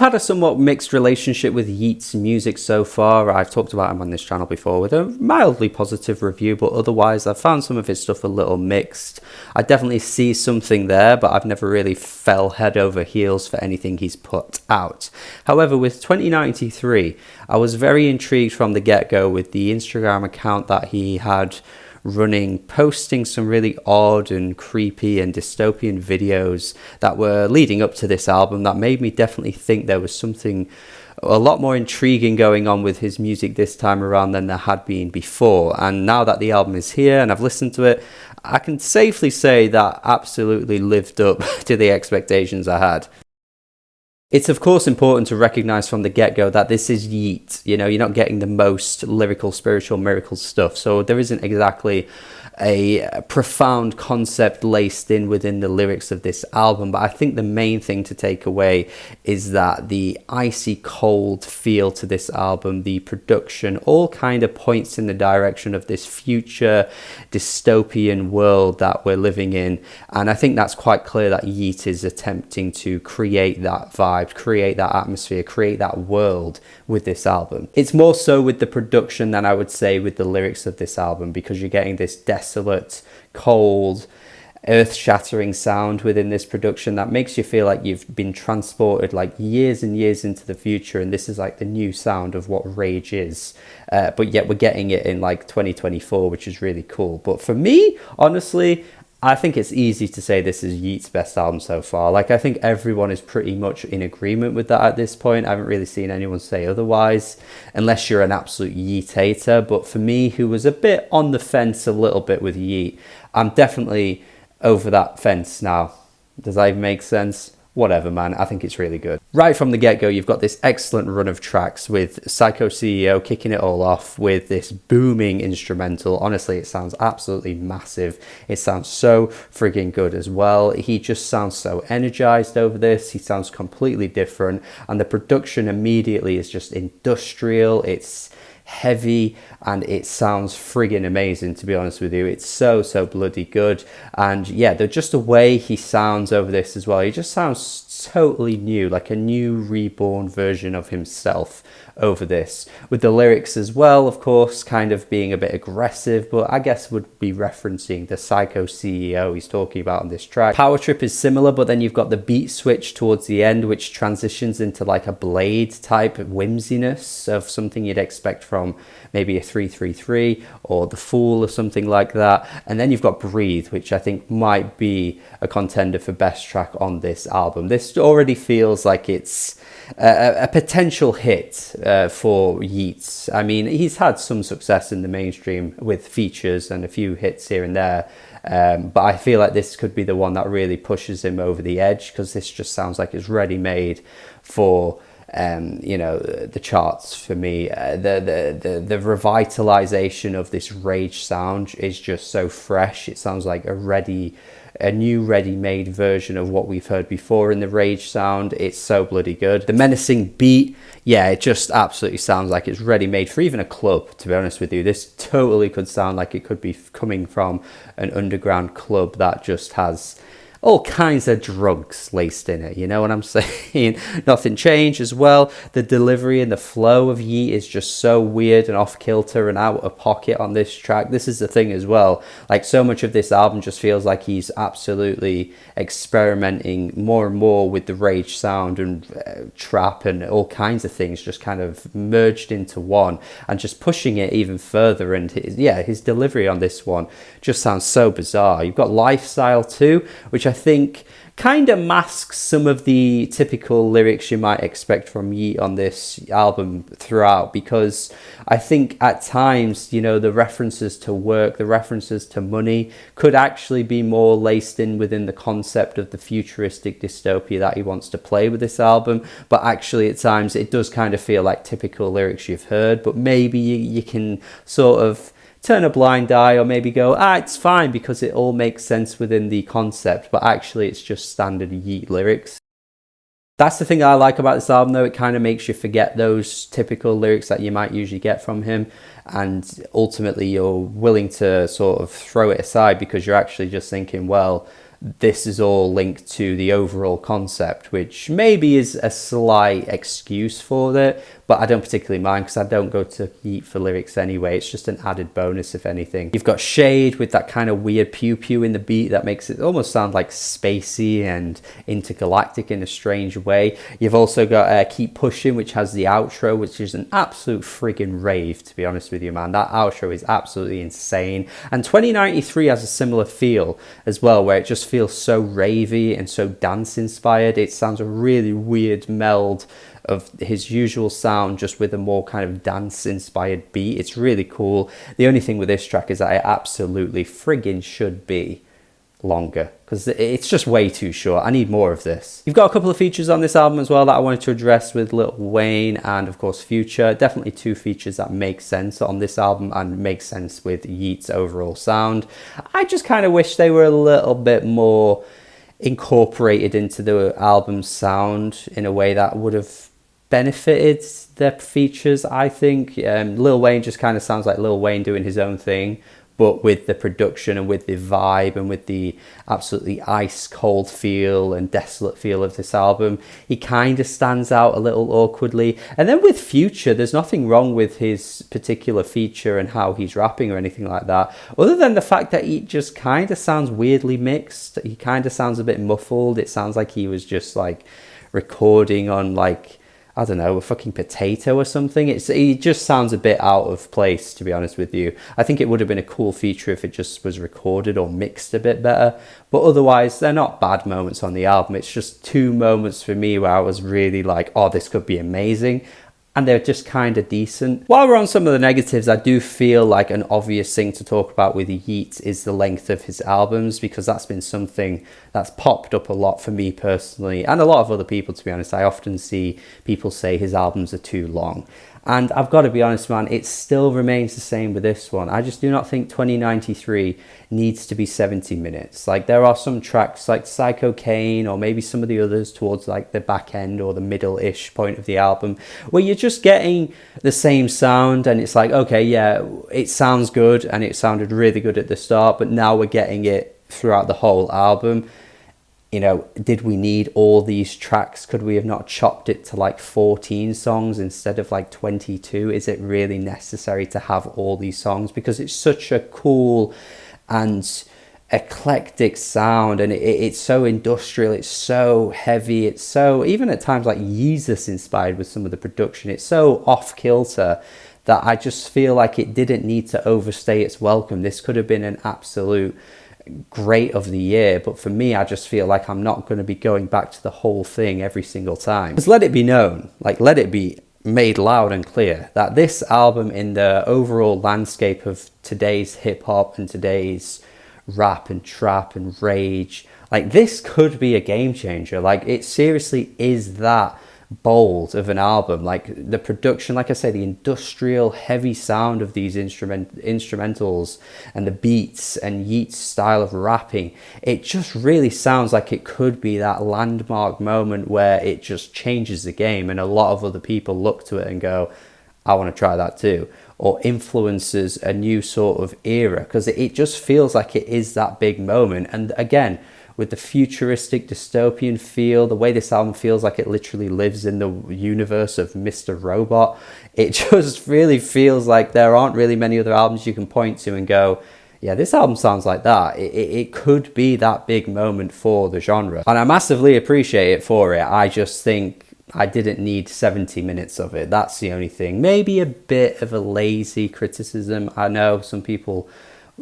Had a somewhat mixed relationship with Yeat's music so far. I've talked about him on this channel before with a mildly positive review, but otherwise I've found some of his stuff a little mixed. I definitely see something there, but I've never really fell head over heels for anything he's put out. However, with 2093, I was very intrigued from the get-go with the Instagram account that he had running, posting some really odd and creepy and dystopian videos that were leading up to this album that made me definitely think there was something a lot more intriguing going on with his music this time around than there had been before. And now that the album is here and I've listened to it, I can safely say that absolutely lived up to the expectations I had. It's of course important to recognize from the get-go that this is Yeat. You know, you're not getting the most lyrical, spiritual, miracle stuff. So there isn't exactly a profound concept laced in within the lyrics of this album. But I think the main thing to take away is that the icy cold feel to this album, the production, all kind of points in the direction of this future dystopian world that we're living in. And I think that's quite clear that Yeat is attempting to create that vibe, create that atmosphere, create that world with this album. It's more so with the production than I would say with the lyrics of this album, because you're getting this desolate, cold, earth-shattering sound within this production that makes you feel like you've been transported like years and years into the future, and this is like the new sound of what rage is, but yet we're getting it in like 2024, which is really cool. But for me, honestly, I think it's easy to say this is Yeat's best album so far. Like, I think everyone is pretty much in agreement with that at this point. I haven't really seen anyone say otherwise, unless you're an absolute Yeat hater. But for me, who was a bit on the fence a little bit with Yeat, I'm definitely over that fence now. Does that even make sense? Whatever, man. I think it's really good. Right from the get-go, you've got this excellent run of tracks with Psycho CEO kicking it all off with this booming instrumental. Honestly, it sounds absolutely massive. It sounds so frigging good as well. He just sounds so energized over this. He sounds completely different. And the production immediately is just industrial. It's heavy and it sounds friggin' amazing, to be honest with you. It's so bloody good. And yeah, just the way he sounds over this as well, he just sounds totally new, like a new reborn version of himself over this, with the lyrics as well, of course, kind of being a bit aggressive, but I guess would be referencing the Psycho CEO he's talking about on this track. Power Trip is similar, but then you've got the beat switch towards the end, which transitions into like a Blade type whimsiness of something you'd expect from maybe a 333 or The Fool or something like that. And then you've got Breathe, which I think might be a contender for best track on this album. This already feels like it's a potential hit for Yeats. I mean, he's had some success in the mainstream with features and a few hits here and there, but I feel like this could be the one that really pushes him over the edge, because this just sounds like it's ready made for you know, the charts for me. The revitalization of this rage sound is just so fresh. It sounds like a new ready-made version of what we've heard before in the rage sound. It's so bloody good. The menacing beat, yeah, it just absolutely sounds like it's ready-made for even a club, to be honest with you. This totally could sound like it could be coming from an underground club that just has all kinds of drugs laced in it, you know what I'm saying? Nothing Changed as well. The delivery and the flow of Yeat is just so weird and off kilter and out of pocket on this track. This is the thing as well, like so much of this album just feels like he's absolutely experimenting more and more with the rage sound and trap and all kinds of things just kind of merged into one and just pushing it even further. And his delivery on this one just sounds so bizarre. You've got Lifestyle too, which I think kind of masks some of the typical lyrics you might expect from Yeat on this album throughout, because I think at times, you know, the references to work, the references to money could actually be more laced in within the concept of the futuristic dystopia that he wants to play with this album. But actually at times it does kind of feel like typical lyrics you've heard, but maybe you can sort of turn a blind eye or maybe go, it's fine because it all makes sense within the concept, but actually it's just standard Yeat lyrics. That's the thing I like about this album though, it kind of makes you forget those typical lyrics that you might usually get from him, and ultimately you're willing to sort of throw it aside because you're actually just thinking, well, this is all linked to the overall concept, which maybe is a slight excuse for it, but I don't particularly mind because I don't go to Yeat for lyrics anyway. It's just an added bonus, if anything. You've got Shade with that kind of weird pew-pew in the beat that makes it almost sound like spacey and intergalactic in a strange way. You've also got Keep Pushing, which has the outro, which is an absolute friggin' rave, to be honest with you, man. That outro is absolutely insane. And 2093 has a similar feel as well, where it just feels so ravey and so dance-inspired. It sounds a really weird meld of his usual sound just with a more kind of dance inspired beat. It's really cool. The only thing with this track is that it absolutely friggin' should be longer because it's just way too short. I need more of this. You've got a couple of features on this album as well that I wanted to address with Lil Wayne and of course Future. Definitely two features that make sense on this album and make sense with Yeat's overall sound. I just kind of wish they were a little bit more incorporated into the album's sound in a way that would have benefited their features, I think. Lil Wayne just kind of sounds like Lil Wayne doing his own thing, but with the production and with the vibe and with the absolutely ice cold feel and desolate feel of this album, he kind of stands out a little awkwardly. And then with Future, there's nothing wrong with his particular feature and how he's rapping or anything like that, other than the fact that he just kind of sounds weirdly mixed. He kind of sounds a bit muffled. It sounds like he was just like recording on like, I don't know, a fucking potato or something. It just sounds a bit out of place, to be honest with you. I think it would have been a cool feature if it just was recorded or mixed a bit better. But otherwise, they're not bad moments on the album. It's just two moments for me where I was really like, oh, this could be amazing. And they're just kind of decent. While we're on some of the negatives, I do feel like an obvious thing to talk about with Yeat is the length of his albums, because that's been something that's popped up a lot for me personally, and a lot of other people, to be honest. I often see people say his albums are too long. And I've got to be honest, man, it still remains the same with this one. I just do not think 2093 needs to be 70 minutes. Like, there are some tracks like Psycho Kane or maybe some of the others towards like the back end or the middle-ish point of the album where you're just getting the same sound and it's like, okay, yeah, it sounds good and it sounded really good at the start, but now we're getting it throughout the whole album. You know, did we need all these tracks? Could we have not chopped it to like 14 songs instead of like 22? Is it really necessary to have all these songs? Because it's such a cool and eclectic sound, and it's so industrial, it's so heavy, it's so, even at times like Yeezus inspired with some of the production. It's so off kilter that I just feel like it didn't need to overstay its welcome. This could have been an absolute great of the year, but for me, I just feel like I'm not going to be going back to the whole thing every single time. Just let it be known, like let it be made loud and clear that this album, in the overall landscape of today's hip-hop and today's rap and trap and rage, like this could be a game changer. Like, it seriously is that bold of an album. Like, the production, like I say, the industrial heavy sound of these instrumentals and the beats and Yeat's style of rapping, it just really sounds like it could be that landmark moment where it just changes the game and a lot of other people look to it and go, I want to try that too, or influences a new sort of era, because it just feels like it is that big moment. And again, with the futuristic dystopian feel, the way this album feels like it literally lives in the universe of Mr. Robot, it just really feels like there aren't really many other albums you can point to and go, yeah, this album sounds like that. It could be that big moment for the genre. And I massively appreciate it for it. I just think I didn't need 70 minutes of it. That's the only thing. Maybe a bit of a lazy criticism. I know some people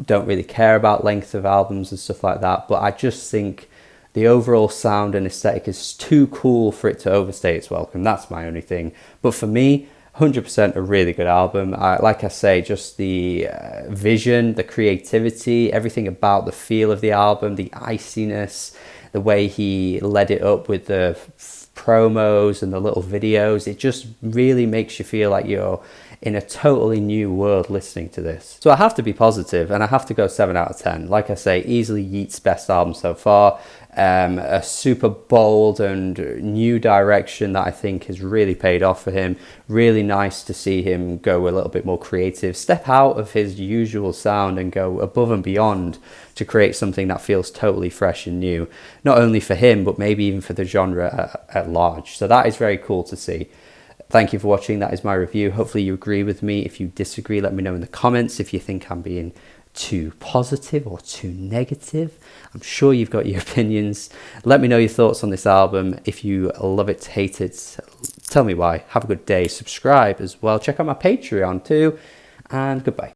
don't really care about length of albums and stuff like that, but I just think the overall sound and aesthetic is too cool for it to overstay its welcome. That's my only thing. But for me, 100% a really good album. Like I say, just the vision, the creativity, everything about the feel of the album, the iciness, the way he led it up with the promos and the little videos, it just really makes you feel like you're in a totally new world listening to this. So I have to be positive, and I have to go 7 out of 10. Like I say, easily Yeat's best album so far. A super bold and new direction that I think has really paid off for him. Really nice to see him go a little bit more creative, step out of his usual sound and go above and beyond to create something that feels totally fresh and new, not only for him but maybe even for the genre at large. So that is very cool to see. Thank you for watching. That is my review. Hopefully you agree with me. If you disagree, let me know in the comments if you think I'm being too positive or too negative. I'm sure you've got your opinions. Let me know your thoughts on this album. If you love it, hate it, tell me why. Have a good day. Subscribe as well. Check out my Patreon too. And goodbye.